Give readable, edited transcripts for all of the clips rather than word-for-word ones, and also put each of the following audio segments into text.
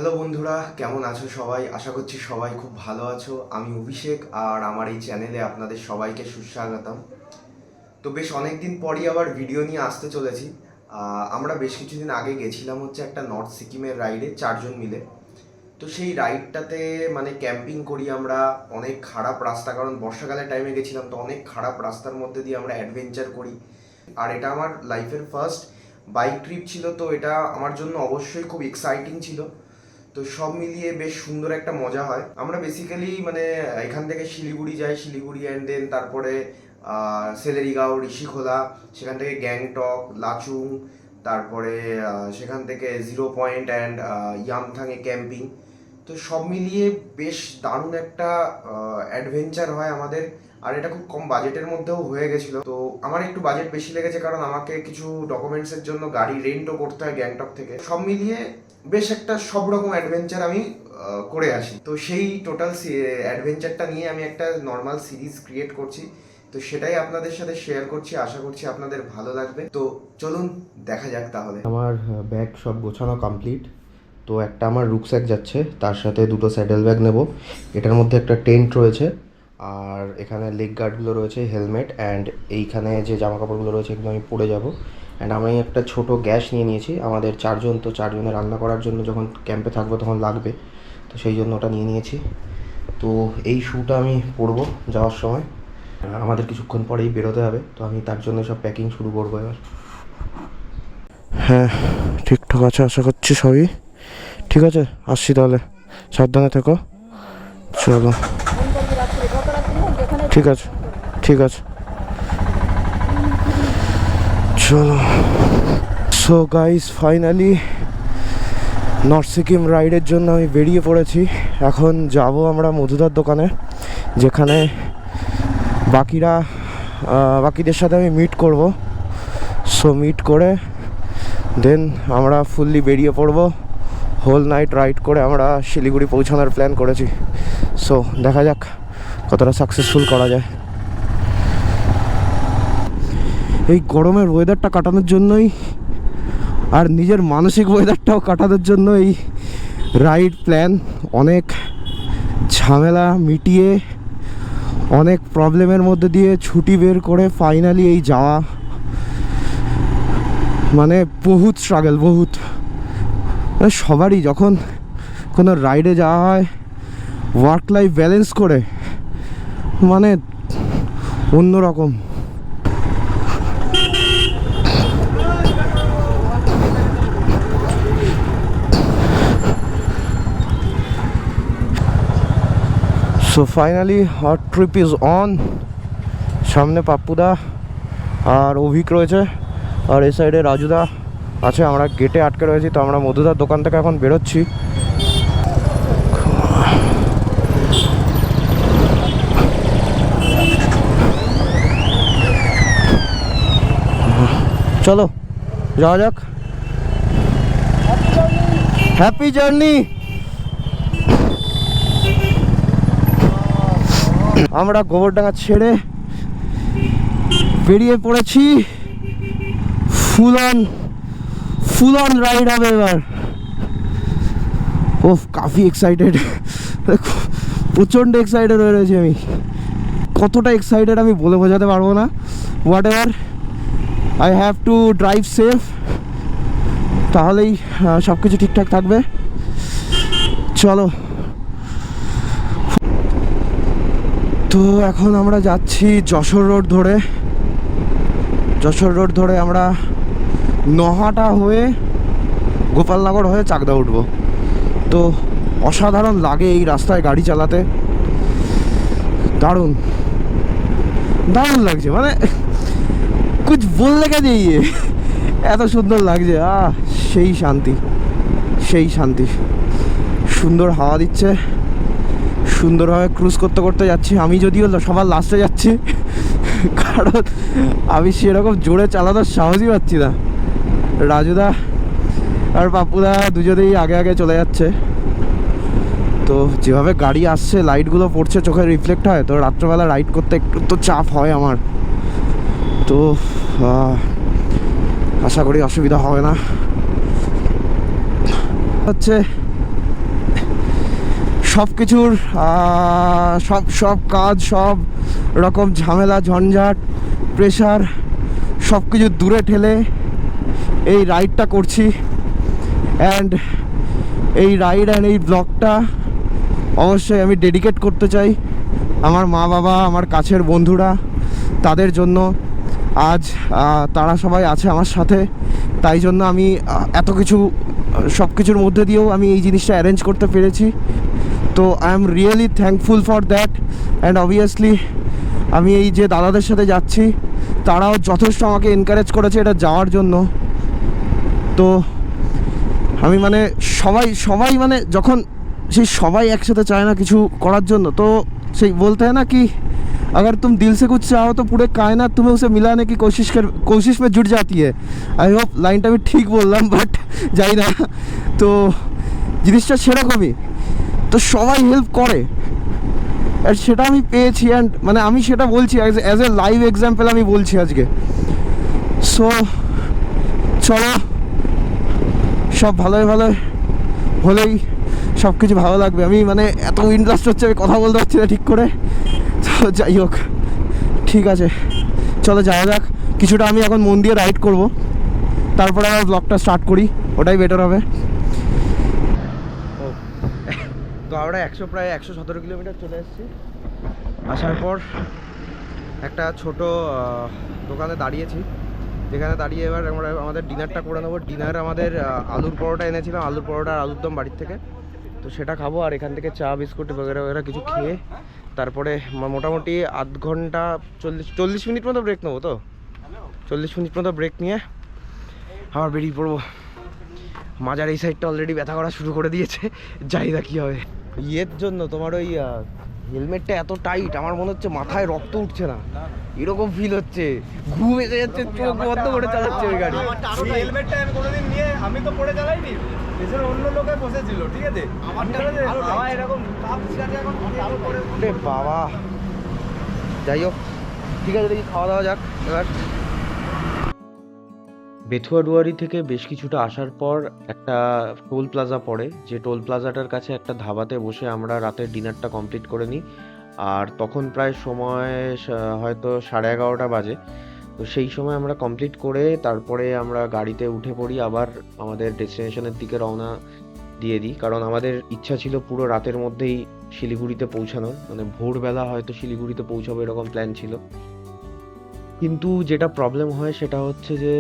Hello বন্ধুরা, কেমন আছো সবাই? আশা করছি সবাই খুব ভালো আছো। আমি অভিষেক, আর আমার এই চ্যানেলে আপনাদের সবাইকে সুস্বাগতম। তো বেশ অনেকদিন পরই আবার ভিডিও নিয়ে আসতে চলেছি। আমরা বেশ কিছুদিন আগে গেছিলাম হচ্ছে একটা নর্থ সিকিমের রাইডে 4 জন মিলে। তো সেই রাইডটাতে মানে ক্যাম্পিং করি আমরা। অনেক খারাপ রাস্তা, কারণ বর্ষাকালের টাইমে গেছিলাম, তো অনেক খারাপ রাস্তার মধ্যে দিয়ে আমরা অ্যাডভেঞ্চার করি। আর এটা আমার লাইফের ফার্স্ট বাইক ট্রিপ ছিল, তো এটা আমার জন্য অবশ্যই খুব এক্সাইটিং ছিল। তো সব মিলিয়ে বেশ সুন্দর একটা মজা হয়। আমরা বেসিক্যালি মানে এখান থেকে শিলিগুড়ি যাই, শিলিগুড়ি অ্যান্ড দেন তারপরে সেলেরিগাঁও, ঋষিখোলা, সেখান থেকে গ্যাংটক, লাচুং, তারপরে সেখান থেকে 0 পয়েন্ট অ্যান্ড ইয়ামথাংয়ে ক্যাম্পিং। তো সব মিলিয়ে বেশ দারুণ একটা অ্যাডভেঞ্চার হয় আমাদের। আর এটা খুব কম বাজেটের মধ্যেও হয়ে গেছিলো। তো আমার একটু বাজেট বেশি লেগেছে, কারণ আমাকে কিছু ডকুমেন্টসের জন্য গাড়ি রেন্টও করতে হয় গ্যাংটক থেকে। সব মিলিয়ে বেশ একটা সব রকম অ্যাডভেঞ্চার আমি করে আসি। তো সেই টোটাল অ্যাডভেঞ্চারটা নিয়ে আমি একটা নর্মাল সিরিজ ক্রিয়েট করছি। তো সেটাই আপনাদের সাথে শেয়ার করছি, আশা করছি আপনাদের ভালো লাগবে। তো চলুন দেখা যাক তাহলে। আমার ব্যাগ সব গোছানো কমপ্লিট। তো একটা আমার রুকস্যাক যাচ্ছে, তার সাথে দুটো স্যাডেল ব্যাগ নেব। এটার মধ্যে একটা টেন্ট রয়েছে, আর এখানে লেগ গার্ডগুলো রয়েছে, হেলমেট, অ্যান্ড এইখানে যে জামা কাপড়গুলো রয়েছে এগুলো আমি পরে যাব। অ্যান্ড আমি একটা ছোট গ্যাস নিয়ে নিয়েছি, আমাদের 4 জন, তো 4 জনের রান্না করার জন্য যখন ক্যাম্পে থাকবো তখন লাগবে, তো সেই জন্য ওটা নিয়ে নিয়েছি। তো এই শ্যুটা আমি পরবো যাওয়ার সময়। আমাদের কিছুক্ষণ পরেই বেরোতে হবে, তো আমি তার জন্য সব প্যাকিং শুরু করবো এবার। হ্যাঁ, ঠিকঠাক আছে, আশা করছি সবই ঠিক আছে। আসছি তাহলে, সাবধানে থেকো। চলো, ঠিক আছে ঠিক আছে, চলো। So guys, finally north Sikkim রাইডের জন্য আমি বেরিয়ে পড়েছি। এখন যাব আমরা মধুদার দোকানে, যেখানে বাকিদের সাথে আমি মিট করব। সো মিট করে দেন আমরা ফুললি বেরিয়ে পড়ব। হোল নাইট রাইড করে আমরা শিলিগুড়ি পৌঁছানোর প্ল্যান করেছি। সো দেখা যাক কতটা সাকসেসফুল করা যায়। এই গরমের ওয়েদারটা কাটানোর জন্যই, আর নিজের মানসিক ওয়েদারটাও কাটানোর জন্য এই রাইড প্ল্যান। অনেক ঝামেলা মিটিয়ে, অনেক প্রবলেমের মধ্যে দিয়ে ছুটি বের করে ফাইনালি এই যাওয়া, মানে বহুত স্ট্রাগল, বহুত। মানে সবারই যখন কোনো রাইডে যাওয়া হয় ওয়ার্ক লাইফ ব্যালেন্স করে, মানে অন্যরকম। So finally hot trip is on. সামনে পাপ্পুদা আর অভিক রয়েছে, আর এই সাইডে রাজুদা আছে। আমরা গেটে আটকে রয়েছি, তো আমরা মধুদার দোকান থেকে এখন বেরোচ্ছি। চলো যাওয়া যাক। Happy journey. আমরা গোবরডাঙ্গা ছেড়ে বেরিয়ে পড়েছি। ফুল অন রাইড হবে এবার। ও কাফি এক্সাইটেড, প্রচণ্ড এক্সাইটেড হয়ে রয়েছি আমি। কতটা এক্সাইটেড আমি বলে বোঝাতে পারবো না। What ever, I have to drive safe, তাহলেই সব কিছু ঠিকঠাক থাকবে। চলো। তো এখন আমরা যাচ্ছি যশোর রোড ধরে আমরা নহাটা হয়ে গোপালনগর হয়ে চাকদা উঠবো। তো অসাধারণ লাগে এই রাস্তায় গাড়ি চালাতে, দারুণ লাগছে, মানে কুছ বললে কে দিয়ে এত সুন্দর লাগছে। সেই শান্তি। সুন্দর হাওয়া দিচ্ছে, সুন্দরভাবে ক্রুজ করতে করতে যাচ্ছি। আমি যদিও সবার লাস্টে যাচ্ছি, কারণ আমি সেরকম জোরে চালানোর সাহসই পাচ্ছি না। রাজুদা আর পাপ্পুদা দুজনেই আগে চলে যাচ্ছে। তো যেভাবে গাড়ি আসছে, লাইটগুলো পড়ছে, চোখে রিফ্লেক্ট হয়, তো রাত্রেবেলা রাইড করতে একটু তো চাপ হয় আমার। তো আশা করি অসুবিধা হবে না। হচ্ছে সব কিছুর সব কাজ, সব রকম ঝামেলা, ঝঞ্ঝাট, প্রেশার সব কিছু দূরে ঠেলে এই রাইডটা করছি। অ্যান্ড এই রাইড অ্যান্ড এই ব্লগটা অবশ্যই আমি ডেডিকেট করতে চাই আমার মা বাবা, আমার কাছের বন্ধুরা, তাদের জন্য। আজ তারা সবাই আছে আমার সাথে, তাই জন্য আমি এত কিছু, সব কিছুর মধ্যে দিয়েও আমি এই জিনিসটা অ্যারেঞ্জ করতে পেরেছি। তো I am really thankful for that. And obviously আমি এই যে দাদাদের সাথে যাচ্ছি, তারাও যথেষ্ট আমাকে এনকারেজ করেছে এটা যাওয়ার জন্য। তো আমি মানে সবাই মানে যখন সেই সবাই একসাথে চায় না কিছু করার জন্য, তো সেই বলতে হয় না কি, अगर तुम दिल से कुछ चाहो तो पूरे कायनात तुम्हें उसे मिलाने की कोशिश में जुट जाती है। आई होप লাইনটা আমি ঠিক বললাম, বাট যাই না। তো জিনিসটা সেরকমই, তো সবাই হেল্প করে আর সেটা আমি পেয়েছি। অ্যান্ড মানে আমি সেটা বলছি অ্যাজ এ লাইভ এক্সাম্পল আমি বলছি আজকে। সো চলো, সব ভালোই হলেই সব কিছু ভালো লাগবে। আমি মানে এত ইন্টারেস্ট হচ্ছে, আমি কথা বলতে পারছি না ঠিক করে। তো যাই হোক, ঠিক আছে, চলো যাওয়া যাক। কিছুটা আমি এখন মন দিয়ে রাইড করব, তারপরে আবার ব্লগটা স্টার্ট করি, ওটাই বেটার হবে। তো আমরা প্রায় 117 কিলোমিটার চলে এসেছি। আসার পর একটা ছোট দোকানে দাঁড়িয়েছি, যেখানে দাঁড়িয়ে এবার আমরা আমাদের ডিনারটা করে নেবো। ডিনার আমাদের আলুর পরোটা এনেছিলাম, আলুর পরোটা আর আলুর দম বাড়ির থেকে, তো সেটা খাবো। আর এখান থেকে চা বিস্কুট বগেরা কিছু খেয়ে তারপরে মোটামুটি আধ ঘন্টা 40 মিনিট মতো ব্রেক নেবো। তো 40 মিনিট মতো ব্রেক নিয়ে আবার বেরিয়ে পড়বো। মাজার এই সাইডটা অলরেডি ব্যথা করা শুরু করে দিয়েছে, যাই না কী হবে। ইয়ের জন্য তোমার ওই হেলমেটটা এত টাইট, আমার মনে হচ্ছে মাথায় রক্ত উঠছে না, এরকম ফিল হচ্ছে। ঘুম এসে যাচ্ছে, চোখ বন্ধ করে চালাচ্ছে ওই গাড়ি। হেলমেটটা আমি কোনোদিন নিয়ে আমি তো পড়ে চালাইনি, এছাড়া অন্য লোকে বসেছিল, ঠিক আছে? আমার এরকম বাবা, যাই হোক, ঠিক আছে, দেখি খাওয়া দাওয়া যাক এবার। বেথুয়া ডুয়ারি থেকে বেশ কিছুটা আসার পর একটা টোল প্লাজা পড়ে, যে টোল প্লাজাটার কাছে একটা ধাবাতে বসে আমরা রাতের ডিনারটা কমপ্লিট করে নিই। আর তখন প্রায় সময় হয়তো 11:30 বাজে। তো সেই সময় আমরা কমপ্লিট করে তারপরে আমরা গাড়িতে উঠে পড়ি, আবার আমাদের ডেস্টিনেশনের দিকে রওনা দিয়ে দিই। কারণ আমাদের ইচ্ছা ছিল পুরো রাতের মধ্যেই শিলিগুড়িতে পৌঁছানোর, মানে ভোরবেলা হয়তো শিলিগুড়িতে পৌঁছাবো এরকম প্ল্যান ছিল। কিন্তু যেটা প্রবলেম হয় সেটা হচ্ছে যে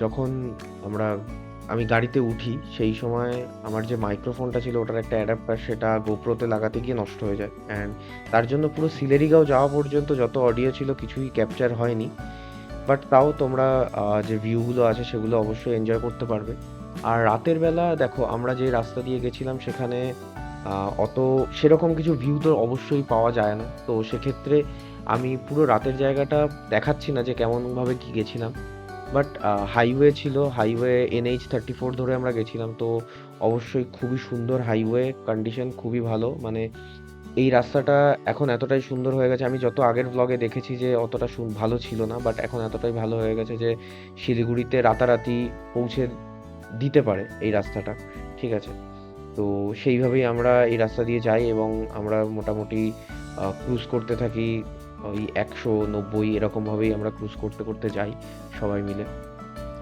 যখন আমি গাড়িতে উঠি সেই সময় আমার যে মাইক্রোফোনটা ছিল ওটার একটা অ্যাডাপ্টার, সেটা গোপ্রোতে লাগাতে গিয়ে নষ্ট হয়ে যায়। অ্যান্ড তার জন্য পুরো সিলেরিগাঁও যাওয়া পর্যন্ত যত অডিও ছিল কিছুই ক্যাপচার হয়নি। বাট তাও তোমরা যে ভিউগুলো আছে সেগুলো অবশ্যই এনজয় করতে পারবে। আর রাতের বেলা দেখো, আমরা যে রাস্তা দিয়ে গেছিলাম সেখানে অত সেরকম কিছু ভিউ তো অবশ্যই পাওয়া যায় না। তো সেক্ষেত্রে আমি পুরো রাতের জায়গাটা দেখাচ্ছি না যে কেমনভাবে কি গেছিলাম। বাট হাইওয়ে ছিল, হাইওয়ে NH-34 ধরে আমরা গেছিলাম। তো অবশ্যই খুবই সুন্দর হাইওয়ে, কন্ডিশন খুবই ভালো। মানে এই রাস্তাটা এখন এতটাই সুন্দর হয়ে গেছে, আমি যত আগের ব্লগে দেখেছি যে অতটা ভালো ছিল না, বাট এখন এতটাই ভালো হয়ে গেছে যে শিলিগুড়িতে রাতারাতি পৌঁছে দিতে পারে এই রাস্তাটা, ঠিক আছে? তো সেইভাবেই আমরা এই রাস্তা দিয়ে যাই এবং আমরা মোটামুটি ক্রুজ করতে থাকি, ওই 190 এরকমভাবেই আমরা ক্রুজ করতে করতে যাই সবাই মিলে।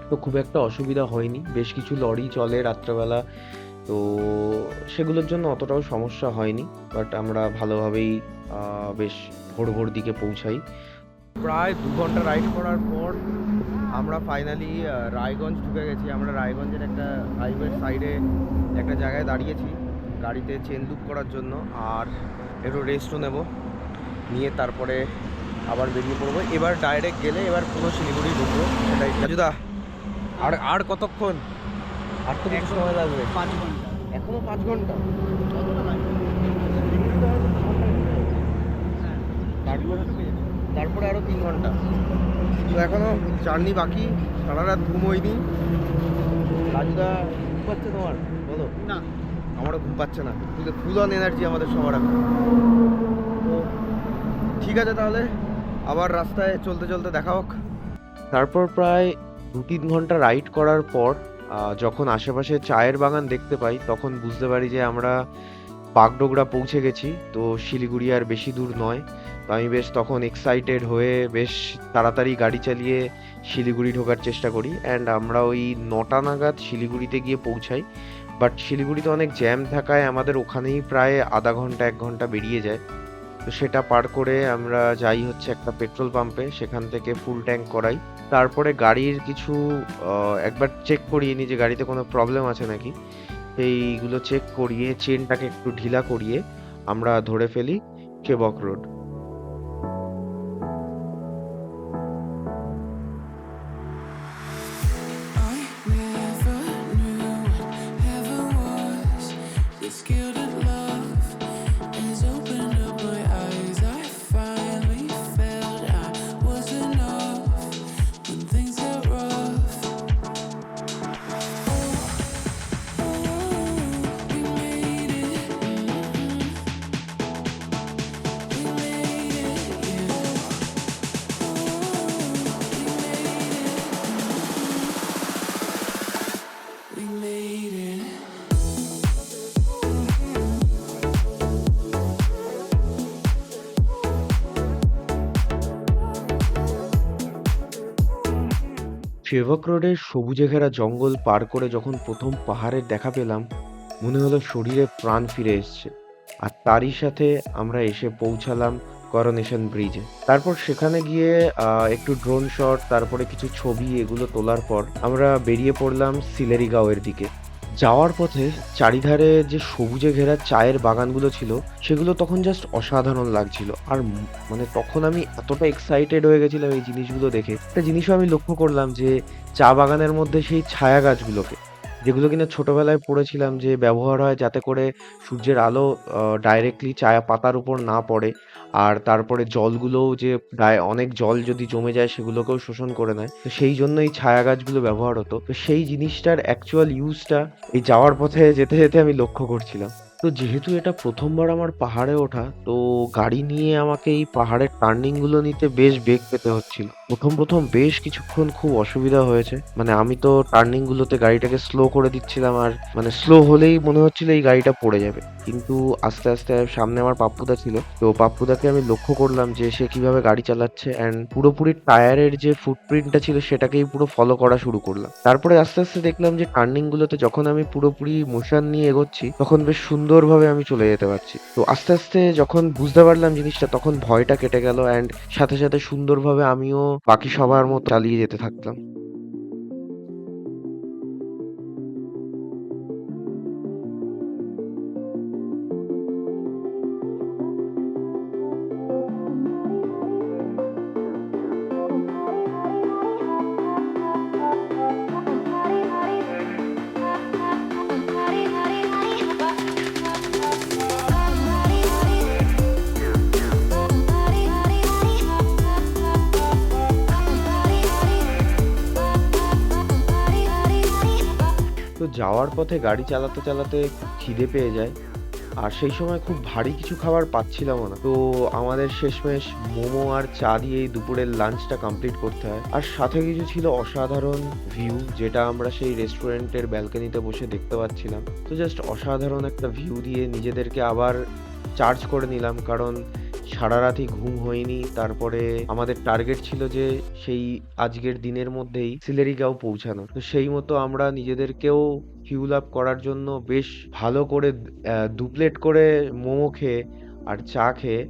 তো খুব একটা অসুবিধা হয়নি, বেশ কিছু লরি চলে রাত্রেবেলা, তো সেগুলোর জন্য অতটাও সমস্যা হয়নি। বাট আমরা ভালোভাবেই বেশ ভোর দিকে পৌঁছাই। প্রায় 2 ঘন্টা রাইড করার পর আমরা ফাইনালি রায়গঞ্জ ঢুকে গেছি। আমরা রায়গঞ্জের একটা হাইওয়ের সাইডে একটা জায়গায় দাঁড়িয়েছি গাড়িতে চেন লুপ করার জন্য, আর একটু রেস্টও নেব, নিয়ে তারপরে আবার বেরিয়ে পড়বো। এবার ডাইরেক্ট গেলে এবার পুরো শিলিগুড়ি ঢুকবো, সেটাই। রাজুদা, আর কতক্ষণ? আর তো কিছু সময় লাগবে। 5 ঘন্টা, এখনো 5 ঘন্টা? তারপরে আরো 3 ঘন্টা। তো এখনো জার্নি বাকি, সারা রাত ঘুম হয়নি। রাজুদা, ঘুম পাচ্ছে তোমার? বলো না, আমারও ঘুম পাচ্ছে না, ফুল অন এনার্জি আমাদের সবার এখন। তো ঠিক আছে, তাহলে আবার রাস্তায় চলতে চলতে দেখা হোক। তারপর প্রায় 2-3 ঘন্টা রাইড করার পর যখন আশেপাশে চায়ের বাগান দেখতে পাই তখন বুঝতে পারি যে আমরা বাগডোগরা পৌঁছে গেছি। তো শিলিগুড়ি আর বেশি দূর নয়। তো আমি বেশ তখন এক্সাইটেড হয়ে বেশ তাড়াতাড়ি গাড়ি চালিয়ে শিলিগুড়ি ঢোকার চেষ্টা করি, অ্যান্ড আমরা ওই 9টা নাগাদ শিলিগুড়িতে গিয়ে পৌঁছাই। বাট শিলিগুড়িতে অনেক জ্যাম থাকায় আমাদের ওখানেই প্রায় আধা ঘন্টা 1 ঘন্টা বেরিয়ে যায়। তো সেটা পার করে আমরা যাই হচ্ছে একটা পেট্রোল পাম্পে, সেখান থেকে ফুল ট্যাঙ্ক করাই। তারপরে গাড়ির কিছু একবার চেক করিয়ে নিই যে গাড়িতে কোনো প্রবলেম আছে নাকি। সেইগুলো চেক করিয়ে চেনটাকে একটু ঢিলা করিয়ে আমরা ধরে ফেলি কেবক road. I never knew what heaven was. Get scared of love has opened up my eyes. I finally felt I was enough when things get rough. We made it. We made it. Yeah. We made it. সেবক রোডের সবুজে ঘেরা জঙ্গল পার করে যখন প্রথম পাহাড়ের দেখা পেলাম, মনে হলো শরীরে প্রাণ ফিরে এসছে। আর তারই সাথে আমরা এসে পৌঁছালাম করোনেশন ব্রিজে। তারপর সেখানে গিয়ে একটু ড্রোন শট, তারপরে কিছু ছবি এগুলো তোলার পর আমরা বেরিয়ে পড়লাম সিলেরিগাঁওয়ের দিকে। যাওয়ার পথে চারিধারে যে সবুজে ঘেরা চায়ের বাগানগুলো ছিল সেগুলো তখন জাস্ট অসাধারণ লাগছিল। আর মানে তখন আমি এতটা এক্সাইটেড হয়ে গেছিলাম এই জিনিসগুলো দেখে। একটা জিনিসও আমি লক্ষ্য করলাম যে চা বাগানের মধ্যে সেই ছায়া গাছগুলোকে, যেগুলো কিনা ছোটবেলায় পড়েছিলাম যে ব্যবহার হয় যাতে করে সূর্যের আলো ডাইরেক্টলি চা পাতার উপর না পড়ে, আর তারপরে জলগুলোও যে অনেক জল যদি জমে যায় সেগুলোকেও শোষণ করে নেয়। তো সেই জন্য এই ছায়া গাছগুলো ব্যবহার হতো। তো সেই জিনিসটার অ্যাকচুয়াল ইউজটা এই যাওয়ার পথে যেতে যেতে আমি লক্ষ্য করছিলাম। তো যেহেতু এটা প্রথমবার আমার পাহাড়ে ওঠা, তো গাড়ি নিয়ে আমাকে এই পাহাড়ের টার্নিং গুলো নিতে বেশ বেগ পেতে হচ্ছিল। প্রথম বেশ কিছুক্ষণ খুব অসুবিধা হয়েছে। মানে আমি তো টার্নিং গুলোতে গাড়িটাকে স্লো করে দিচ্ছিলাম, আর মানে স্লো হলেই মনে হচ্ছিল এই গাড়িটা পড়ে যাবে। কিন্তু আস্তে আস্তে সামনে আমার পাপ্পুদা ছিল, তো পাপ্পুদাকে আমি লক্ষ্য করলাম যে সে কিভাবে গাড়ি চালাচ্ছে, অ্যান্ড পুরোপুরি টায়ারের যে ফুটপ্রিন্টটা ছিল সেটাকেই পুরো ফলো করা শুরু করলাম। তারপরে আস্তে আস্তে দেখলাম যে টার্নিং গুলোতে যখন আমি পুরোপুরি মোশন নিয়ে এগোচ্ছি তখন বেশ সুন্দরভাবে আমি চলে যেতে পারছি। তো আস্তে আস্তে যখন বুঝতে পারলাম জিনিসটা, তখন ভয়টা কেটে গেল, অ্যান্ড সাথে সাথে সুন্দরভাবে আমিও বাকি সবার মতো চালিয়ে যেতে থাকলাম। তো যাওয়ার পথে গাড়ি চালাতে চালাতে খুব খিদে পেয়ে যায়, আর সেই সময় খুব ভারী কিছু খাবার পাচ্ছিলামও না। তো আমাদের শেষমেশ মোমো আর চা দিয়েই দুপুরের লাঞ্চটা কমপ্লিট করতে হয়। আর সাথে কিছু ছিল অসাধারণ ভিউ, যেটা আমরা সেই রেস্টুরেন্টের ব্যালকনিতে বসে দেখতে পাচ্ছিলাম। তো জাস্ট অসাধারণ একটা ভিউ দিয়ে নিজেদেরকে আবার চার্জ করে নিলাম, কারণ সারা রাতই ঘুম হয়নি। তারপরে আমাদের টার্গেট ছিল যে সেই আজকের দিনের মধ্যেই সিলেরিগাঁও পৌঁছানো। তো সেই মতো আমরা নিজেদেরকেও ফিউল আপ করার জন্য বেশ ভালো করে 2 প্লেট করে মোমো খেয়ে আর চা খেয়ে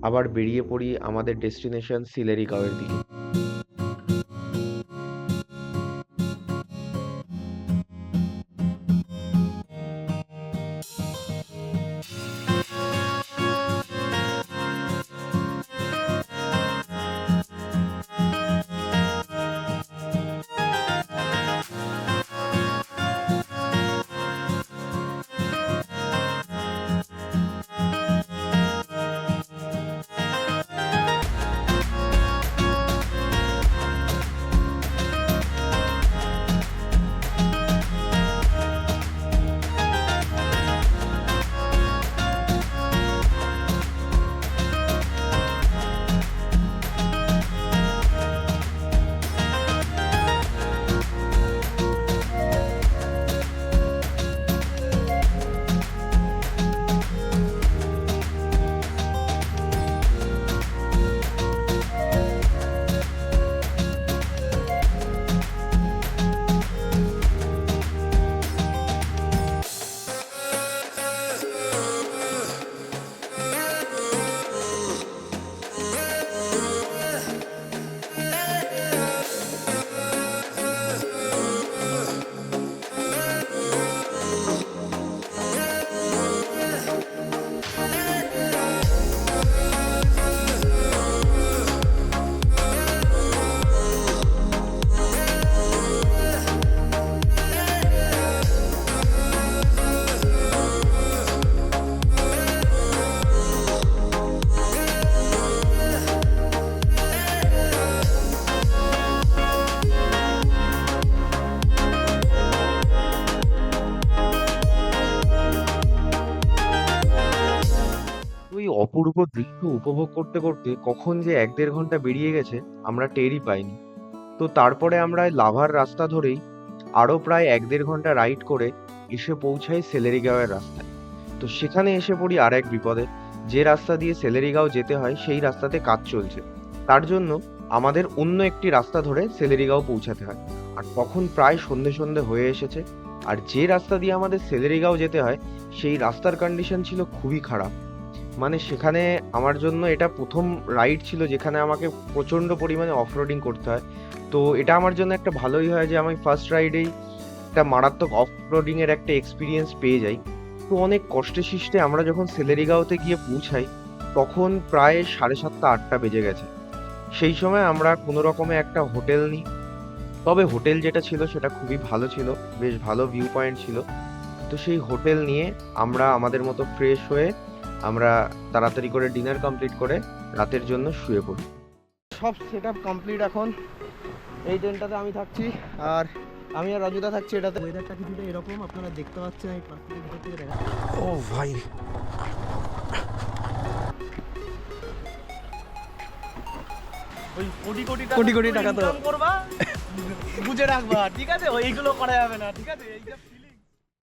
আবার বেরিয়ে পড়ি আমাদের ডেস্টিনেশন সিলেরিগাঁওয়ের দিকে। অপূর্ব দৃশ্য উপভোগ করতে করতে কখন যে ১-১.৫ ঘন্টা বেরিয়ে গেছে আমরা টেরই পাইনি। তো তারপরে আমরা লাভার রাস্তা ধরেই আরো প্রায় ১-১.৫ ঘন্টা রাইড করে এসে পৌঁছাই সেলেরিগাঁওয়ের রাস্তায়। তো সেখানে এসে পড়ি আরেক বিপদে। যে রাস্তা দিয়ে সেলেরিগাঁও যেতে হয় সেই রাস্তাতে কাজ চলছে। তার জন্য আমাদের অন্য একটি রাস্তা ধরে সেলেরিগাঁও পৌঁছাতে হয়। আর তখন প্রায় সন্ধে হয়ে এসেছে। আর যে রাস্তা দিয়ে আমাদের সেলেরিগাঁও যেতে হয় সেই রাস্তার কন্ডিশন ছিল খুবই খারাপ। মানে সেখানে আমার জন্য এটা ১ম রাইড ছিল যেখানে আমাকে প্রচণ্ড পরিমাণে অফরোডিং করতে হয়। তো এটা আমার জন্য একটা ভালোই হয় যে আমি ফার্স্ট রাইডেই একটা মারাত্মক অফরোডিং এর একটা এক্সপিরিয়েন্স পেয়ে যাই। তো অনেক কষ্টে শিষ্টে আমরা যখন সেলেরিগাঁওতে গিয়ে পৌঁছাই তখন প্রায় ৭:৩০-৮টা বেজে গেছে। সেই সময় আমরা কোনো রকমে একটা হোটেল নিই। তবে হোটেল যেটা ছিল সেটা খুবই ভালো ছিল, বেশ ভালো ভিউ পয়েন্ট ছিল। তো সেই হোটেল নিয়ে আমরা আমাদের মতো ফ্রেশ হয়ে আমরা তাড়াতাড়ি করে ডিনার কমপ্লিট করে রাতের জন্য শুয়ে পড়ি। সব সেট আপ কমপ্লিট। এখন এই ট্রেনটাতে আমি থাকছি আর আমি আর রজতা থাকছি এটাতে। ওয়েদারটা কিছুটা এরকম আপনারা দেখতে পাচ্ছেন, আমি পাশের ভিতর থেকে দেখা। ও ভাই, ওই কোটি কোটি টাকা তো করবা, বুঝে রাখবা, ঠিক আছে? ওইগুলো করা যাবে না, ঠিক আছে? এইটা